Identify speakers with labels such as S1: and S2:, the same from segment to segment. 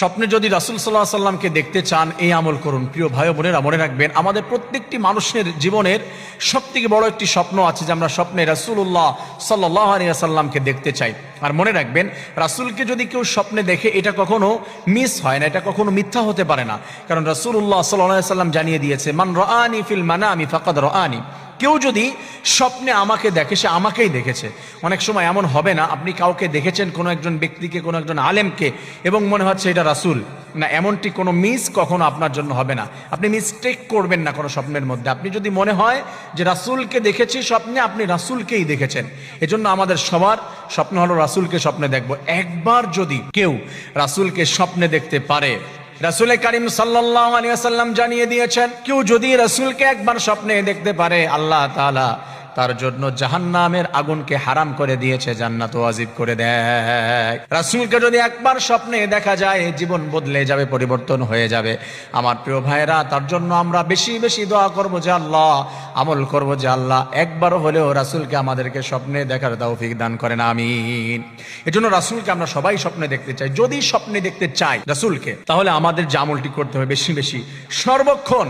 S1: স্বপ্নে যদি রাসূল সাল্লাল্লাহু আলাইহি সাল্লামকে দেখতে চান এই আমল করুন। প্রিয় ভাই ও বোনেরা, মনে রাখবেন আমাদের প্রত্যেকটি মানুষের জীবনের সবথেকে বড় একটি স্বপ্ন আছে যে আমরা স্বপ্নে রাসূলুল্লাহ সাল্লাল্লাহু আলাইহি সাল্লামকে দেখতে চাই। আর মনে রাখবেন রাসূলকে যদি কেউ স্বপ্নে দেখে এটা কখনো মিস হয় না, এটা কখনো মিথ্যা হতে পারে না। কারণ রাসূলুল্লাহ সাল্লাল্লাহু আলাইহি সাল্লাম জানিয়ে দিয়েছে, মান রাআনি ফিল মানামি ফাকাদ রাআনি। কেউ যদি স্বপ্নে আমাকে দেখে সে আমাকেই দেখেছে। অনেক সময় এমন হবে না আপনি কাউকে দেখেছেন, কোনো একজন ব্যক্তিকে, কোনো একজন আলেমকে, এবং মনে হচ্ছে এটা রাসূল না, এমনটি কোনো মিস কখনো আপনার জন্য হবে না। আপনি মিস্টেক করবেন না কোনো স্বপ্নের মধ্যে। আপনি যদি মনে হয় যে রাসূলকে দেখেছি স্বপ্নে, আপনি রাসূলকেই দেখেছেন। এজন্য আমাদের সবার স্বপ্ন হলো রাসূলকে স্বপ্নে দেখব। একবার যদি কেউ রাসূলকে স্বপ্নে দেখতে পারে, রাসূল করিম সাল্লাল্লাহু আলাইহি ওয়াসাল্লাম জানিয়ে দিয়েছেন, কেউ যদি রাসূলকে একবার স্বপ্নে দেখতে পারে আল্লাহ তাআলা তার জন্য জাহান্নামের আগুনকে হারাম করে দিয়েছে, জান্নাত ওয়াজিব করে দেয়। রাসূলকে যদি একবার স্বপ্নে দেখা যায় জীবন বদলে যাবে, পরিবর্তন হয়ে যাবে। আমার প্রিয় ভাইরা, তার জন্য আমরা বেশি বেশি দোয়া করব যে আল্লাহ, আমল করব যে আল্লাহ একবারও হলেও রাসূলকে আমাদেরকে স্বপ্নে দেখার তৌফিক দান করেন, আমিন। এজন্য রাসূলকে আমরা সবাই স্বপ্নে দেখতে চাই। যদি স্বপ্নে দেখতে চাই রাসূলকে, তাহলে আমাদের যে আমলটি করতে হবে বেশি বেশি সর্বক্ষণ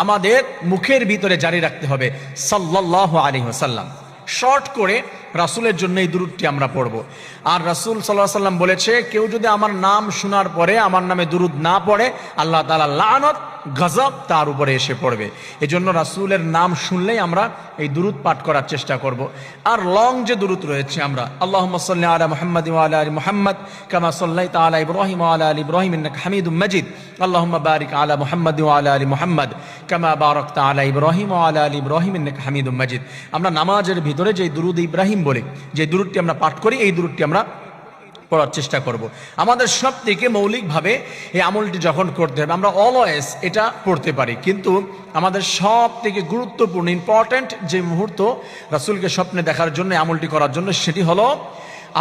S1: আমাদের মুখের ভিতরে জারি রাখতে হবে সাল্লাল্লাহু আলাইহি ওয়াসাল্লাম। শর্ট করে রাসূলের জন্য এই দুরূদটি আমরা পড়ব। আর রাসূল সাল্লাল্লাহু আলাইহি ওয়াসাল্লাম বলেছে, কেউ যদি আমার নাম শোনার পরে আমার নামে দুরূদ না পড়ে আল্লাহ তাআলা লানত, গজব তার উপরে এসে পড়বে। এজন্য রাসূলের নাম শুনলেই আমরা এই দুরূদ পাঠ করার চেষ্টা করব। আর লং যে দুরূদ রয়েছে আমরা আল্লাহুম্মা সাল্লি আলা মুহাম্মাদ ওয়া আলা আলি মুহাম্মাদ কামা সাল্লাইতা আলা ইব্রাহিম ওয়া আলা আলি ইব্রাহিম ইন্নাকা হামিদুম মাজিদ। আল্লাহুম্মা বারিক আলা মুহাম্মাদ ওয়া আলা আলি মুহাম্মাদ কামা বারাকতা আলা ইব্রাহিম ওয়া আলা আলি ইব্রাহিম ইন্নাকা হামিদুম মাজিদ। আমরা নামাজের ভিতরে যে দুরূদ ইব্রাহিম বলি, যে দুরূদটি আমরা পাঠ করি, এই দুরূদটি আমরা পড়ার চেষ্টা করব। আমাদের সব থেকে মৌলিকভাবে এই আমলটি যখন করতে হবে আমরা অলওয়েজ এটা পড়তে পারি, কিন্তু আমাদের সব থেকে গুরুত্বপূর্ণ ইম্পর্ট্যান্ট যে মুহূর্ত রাসূলকে স্বপ্নে দেখার জন্য আমলটি করার জন্য, সেটি হলো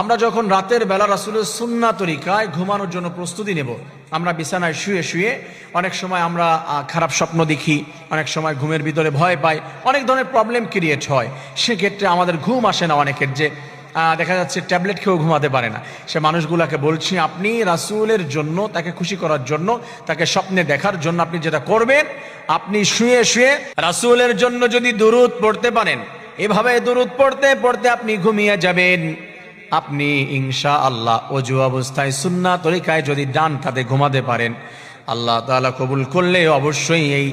S1: আমরা যখন রাতের বেলা রাসূলের সুন্নাহ তরিকায় ঘুমানোর জন্য প্রস্তুতি নেব। আমরা বিছানায় শুয়ে শুয়ে অনেক সময় আমরা খারাপ স্বপ্ন দেখি, অনেক সময় ঘুমের ভিতরে ভয় পাই, অনেক ধরনের প্রবলেম ক্রিয়েট হয়। সেক্ষেত্রে আমাদের ঘুম আসে না অনেকের, যে দেখা যাচ্ছে ট্যাবলেট খেয়েও ঘুমাতে পারে না। সে মানুষগুলাকে বলছি, আপনি রাসূলের জন্য, তাকে খুশি করার জন্য, তাকে স্বপ্নে দেখার জন্য আপনি যেটা করবেন, আপনি শুয়ে শুয়ে রাসূলের জন্য যদি দুরূদ পড়তে পারেন, এভাবে দুরূদ পড়তে পড়তে আপনি ঘুমিয়ে যাবেন। আপনি ইনশাআল্লাহ ওযু অবস্থায় সুন্নাহ তরিকায় যদি ডান কাঁধে ঘুমাতে পারেন, আল্লাহ তাআলা কবুল করলে অবশ্যই এই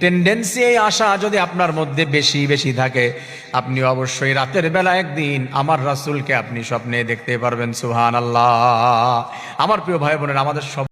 S1: টেন্ডেন্সি, এই আশা যদি আপনার মধ্যে বেশি বেশি থাকে, আপনি অবশ্যই রাতের বেলা একদিন আমার রাসূলকে আপনি স্বপ্নে দেখতে পারবেন। সুবহানাল্লাহ। আমার প্রিয় ভাই বোনেরা, আমাদের সব